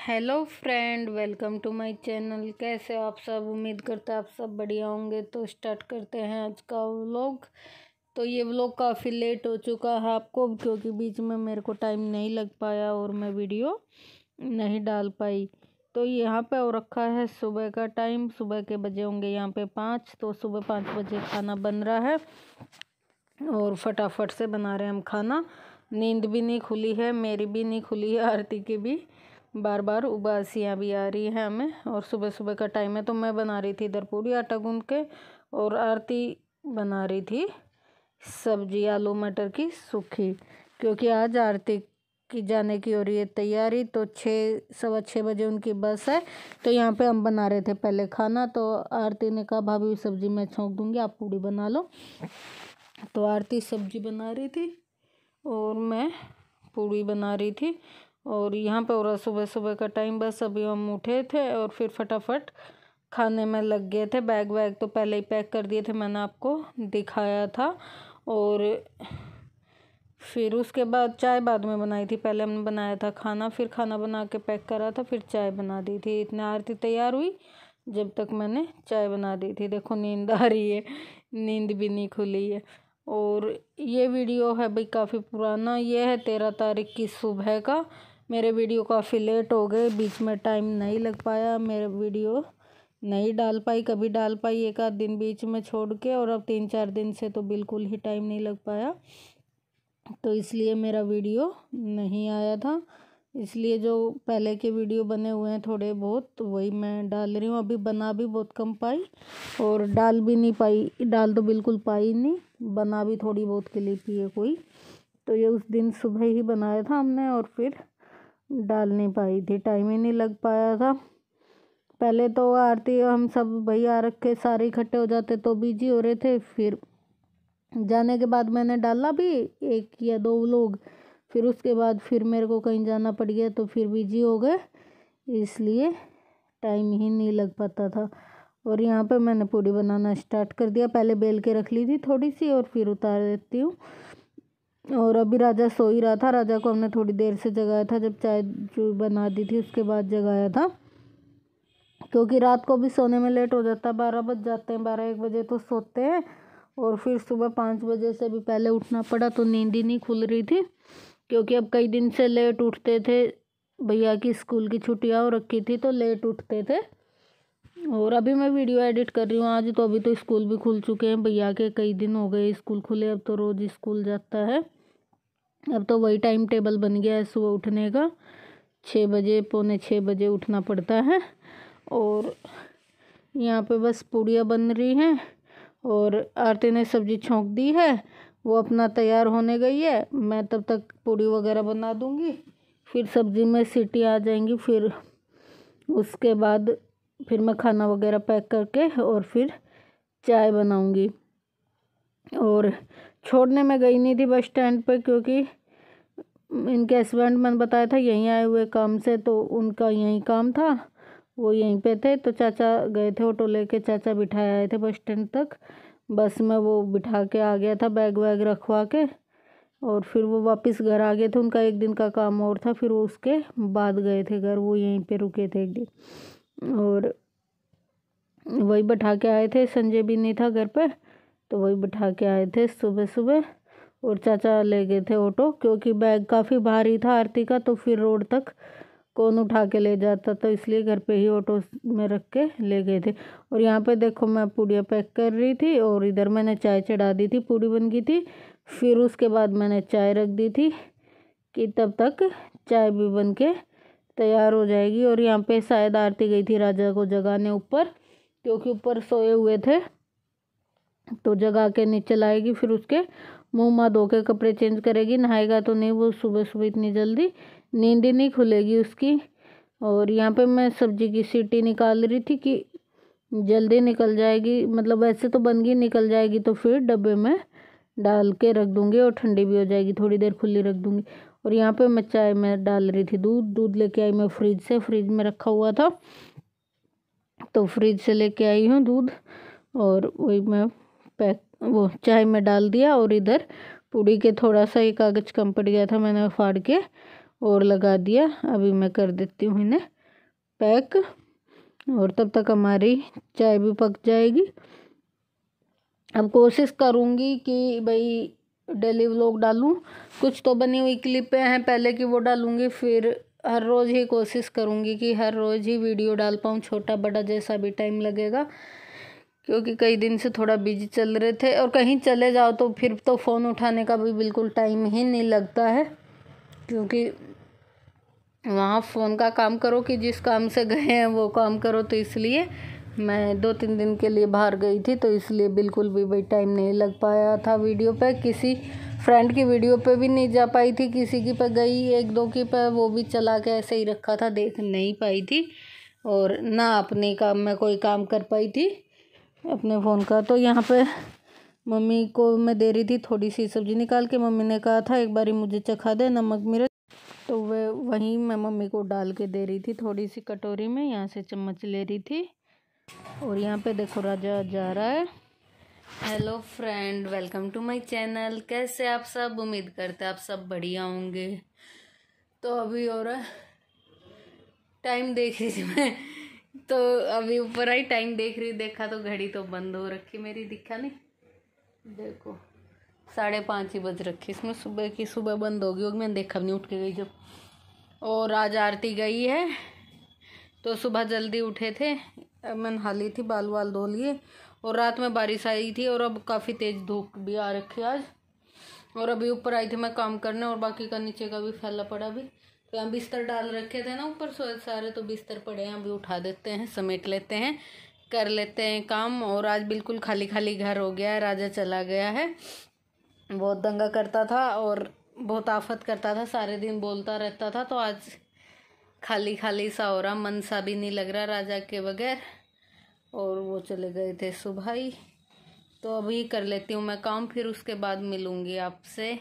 Hello friend, welcome to my channel. कैसे हो आप सब? उम्मीद करते हैं आप सब बढ़िया होंगे। तो स्टार्ट करते हैं आज का व्लॉग। तो ये व्लॉग काफ़ी लेट हो चुका है आपको, क्योंकि बीच में मेरे को टाइम नहीं लग पाया और मैं वीडियो नहीं डाल पाई। तो यहाँ पे हो रखा है सुबह का टाइम। सुबह के बजे होंगे यहाँ पे 5। तो सुबह 5 बजे खाना बन रहा है और फटाफट से बना रहे हैं हम खाना। नींद भी नहीं खुली है, मेरी भी नहीं खुली है, आरती की भी। बार बार उबासियाँ भी आ रही हैं हमें और सुबह सुबह का टाइम है। तो मैं बना रही थी इधर पूरी आटा गूंद के और आरती बना रही थी सब्जी आलू मटर की सूखी, क्योंकि आज आरती की जाने की हो रही है तैयारी। तो 6 सवा 6 बजे उनकी बस है। तो यहाँ पे हम बना रहे थे पहले खाना। तो आरती ने कहा भाभी सब्जी मैं छौंक दूँगी, आप पूड़ी बना लो। तो आरती सब्जी बना रही थी और मैं पूड़ी बना रही थी। और यहाँ पे हो रहा सुबह सुबह का टाइम। बस अभी हम उठे थे और फिर फटाफट खाने में लग गए थे। बैग वैग तो पहले ही पैक कर दिए थे, मैंने आपको दिखाया था। और फिर उसके बाद चाय बाद में बनाई थी। पहले हमने बनाया था खाना, फिर खाना बना के पैक करा था, फिर चाय बना दी थी। इतने आरती तैयार हुई जब तक मैंने चाय बना दी थी। देखो नींद आ रही है, नींद भी नहीं खुली है। और ये वीडियो है भाई काफ़ी पुराना। ये है 13 तारीख की सुबह का। मेरे वीडियो काफ़ी लेट हो गए, बीच में टाइम नहीं लग पाया, मेरे वीडियो नहीं डाल पाई। कभी डाल पाई एक आध दिन बीच में छोड़ के, और अब 3-4 दिन से तो बिल्कुल ही टाइम नहीं लग पाया। तो इसलिए मेरा वीडियो नहीं आया था। इसलिए जो पहले के वीडियो बने हुए हैं थोड़े बहुत, तो वही मैं डाल रही हूँ। अभी बना भी बहुत कम पाई और डाल भी नहीं पाई। डाल तो बिल्कुल पाई नहीं, बना भी थोड़ी बहुत क्लिप ही है कोई। तो ये उस दिन सुबह ही बनाया था हमने और फिर डाल नहीं पाई थी, टाइम ही नहीं लग पाया था। पहले तो आरती हम सब भैया रख के सारे इकट्ठे हो जाते तो बिजी हो रहे थे। फिर जाने के बाद मैंने डाला भी 1 या 2 व्लॉग। फिर उसके बाद फिर मेरे को कहीं जाना पड़ गया तो फिर बिजी हो गए, इसलिए टाइम ही नहीं लग पाता था। और यहाँ पे मैंने पूड़ी बनाना स्टार्ट कर दिया। पहले बेल के रख ली थी थोड़ी सी और फिर उतार देती हूँ। और अभी राजा सो ही रहा था। राजा को हमने थोड़ी देर से जगाया था, जब चाय जो बना दी थी उसके बाद जगाया था, क्योंकि रात को भी सोने में लेट हो जाता है। 12 बज जाते हैं, 12-1 बजे तो सोते हैं। और फिर सुबह 5 बजे से भी पहले उठना पड़ा, तो नींद ही नहीं खुल रही थी, क्योंकि अब कई दिन से लेट उठते थे। भैया की स्कूल की छुट्टियाँ हो रखी थी तो लेट उठते थे। और अभी मैं वीडियो एडिट कर रही हूँ आज। तो अभी तो स्कूल भी खुल चुके हैं भैया के, कई दिन हो गए स्कूल खुले। अब तो रोज़ स्कूल जाता है। अब तो वही टाइम टेबल बन गया है सुबह उठने का। 6 बजे, पौने 6 बजे उठना पड़ता है। और यहाँ पे बस पूड़ियाँ बन रही हैं और आरती ने सब्जी छौंक दी है, वो अपना तैयार होने गई है। मैं तब तक पूड़ी वगैरह बना दूँगी, फिर सब्जी में सीटी आ जाएंगी। फिर उसके बाद फिर मैं खाना वगैरह पैक करके और फिर चाय बनाऊँगी। और छोड़ने में गई नहीं थी बस स्टैंड पे, क्योंकि इनके हस्बैंड मैंने बताया था यहीं आए हुए काम से, तो उनका यहीं काम था, वो यहीं पे थे। तो चाचा गए थे ऑटो लेके, चाचा बिठाए आए थे बस स्टैंड तक। बस में वो बिठा के आ गया था बैग वैग रखवा के। और फिर वो वापस घर आ गए थे, उनका 1 दिन का काम और था, फिर वो उसके बाद गए थे घर। वो यहीं पे रुके थे 1 दिन और वही बैठा के आए थे। संजय भी नहीं था घर पे, तो वही बैठा के आए थे सुबह सुबह। और चाचा ले गए थे ऑटो, क्योंकि बैग काफ़ी भारी था आरती का, तो फिर रोड तक कौन उठा के ले जाता, तो इसलिए घर पे ही ऑटो में रख के ले गए थे। और यहाँ पे देखो मैं पूड़ियाँ पैक कर रही थी और इधर मैंने चाय चढ़ा दी थी, पूड़ी बन गई थी। फिर उसके बाद मैंने चाय रख दी थी कि तब तक चाय भी बन के तैयार हो जाएगी। और यहाँ पे शायद आरती गई थी राजा को जगाने ऊपर, क्योंकि ऊपर सोए हुए थे, तो जगा के नीचे लाएगी। फिर उसके मुँह माँ धो के कपड़े चेंज करेगी, नहाएगा तो नहीं वो सुबह सुबह इतनी जल्दी, नींद ही नहीं खुलेगी उसकी। और यहाँ पे मैं सब्जी की सीटी निकाल रही थी कि जल्दी निकल जाएगी, मतलब वैसे तो बन गई, निकल जाएगी तो फिर डब्बे में डाल के रख दूँगी और ठंडी भी हो जाएगी, थोड़ी देर खुली रख दूँगी। और यहाँ पे मैं चाय में डाल रही थी दूध लेके आई मैं फ्रिज से, फ्रिज में रखा हुआ था, तो फ्रिज से लेके आई हूँ दूध। और वही मैं पैक वो चाय में डाल दिया। और इधर पूड़ी के थोड़ा सा एक कागज़ कम पड़ गया था, मैंने फाड़ के और लगा दिया। अभी मैं कर देती हूँ इन्हें पैक, और तब तक हमारी चाय भी पक जाएगी। अब कोशिश करूँगी कि भाई डेली व्लॉग डालूँ। कुछ तो बनी हुई क्लिपें हैं पहले की, वो डालूँगी। फिर हर रोज़ ही कोशिश करूँगी कि हर रोज़ ही वीडियो डाल पाऊँ, छोटा बड़ा जैसा भी टाइम लगेगा, क्योंकि कई दिन से थोड़ा बिजी चल रहे थे। और कहीं चले जाओ तो फिर तो फ़ोन उठाने का भी बिल्कुल टाइम ही नहीं लगता है, क्योंकि वहाँ फ़ोन का काम करो कि जिस काम से गए हैं वो काम करो। तो इसलिए मैं 2-3 दिन के लिए बाहर गई थी, तो इसलिए बिल्कुल भी भाई टाइम नहीं लग पाया था वीडियो पे। किसी फ्रेंड की वीडियो पे भी नहीं जा पाई थी, किसी की पे गई 1-2 की पे, वो भी चला के ऐसे ही रखा था, देख नहीं पाई थी। और ना अपने काम में कोई काम कर पाई थी अपने फ़ोन का। तो यहाँ पे मम्मी को मैं दे रही थी थोड़ी सी सब्ज़ी निकाल के। मम्मी ने कहा था एक बारी मुझे चखा दे नमक मिर्च, तो वहीं मैं मम्मी को डाल के दे रही थी थोड़ी सी कटोरी में, यहाँ से चम्मच ले रही थी। और यहाँ पे देखो राजा जा रहा है। Hello friend, welcome to my channel. कैसे आप सब? उम्मीद करते हैं आप सब बढ़िया होंगे। तो अभी और टाइम देख रही थी मैं, तो अभी ऊपर आई, टाइम देख रही, देखा तो घड़ी तो बंद हो रखी मेरी, दिखा नहीं, देखो 5:30 ही बज रखी। इसमें सुबह बंद होगी होगी, मैंने देखा भी नहीं, उठ के गई जब। और आज आरती गई है, तो सुबह जल्दी उठे थे, मैं नहा ली थी, बाल वाल धो लिए। और रात में बारिश आई थी, और अब काफ़ी तेज़ धूप भी आ रखी आज। और अभी ऊपर आई थी मैं काम करने, और बाकी का नीचे का भी फैला पड़ा भी। तो यहाँ बिस्तर डाल रखे थे ना ऊपर सारे, तो बिस्तर पड़े हैं, अभी उठा देते हैं, समेट लेते हैं, कर लेते हैं काम। और आज बिल्कुल खाली खाली घर हो गया है, राजा चला गया है। बहुत दंगा करता था और बहुत आफत करता था, सारे दिन बोलता रहता था। तो आज खाली खाली सा हो रहा, मन सा भी नहीं लग रहा राजा के बगैर। और वो चले गए थे सुबह ही। तो अभी कर लेती हूँ मैं काम, फिर उसके बाद मिलूँगी आपसे।